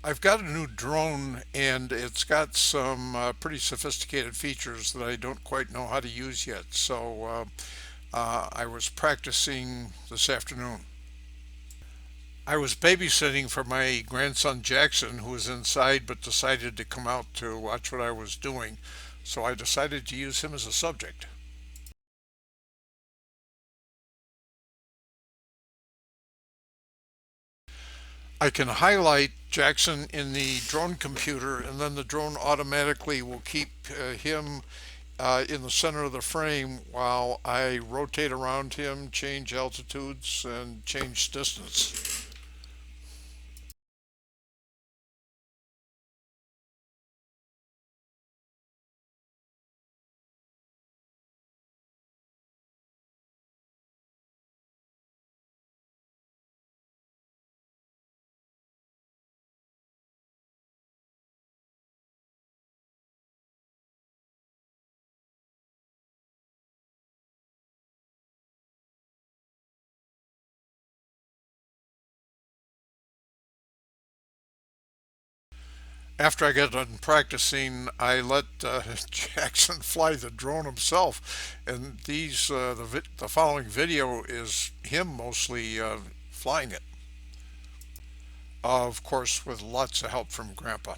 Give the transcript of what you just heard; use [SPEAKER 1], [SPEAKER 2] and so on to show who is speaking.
[SPEAKER 1] I've got a new drone and it's got some pretty sophisticated features that I don't quite know how to use yet. So I was practicing this afternoon. I was babysitting for my grandson Jackson, who was inside but decided to come out to watch what I was doing. So I decided to use him as a subject. I can highlight Jackson in the drone computer, and then the drone automatically will keep him in the center of the frame while I rotate around him, change altitudes, and change distance. After I got done practicing, I let Jackson fly the drone himself, and the following video is him mostly flying it, of course, with lots of help from Grandpa.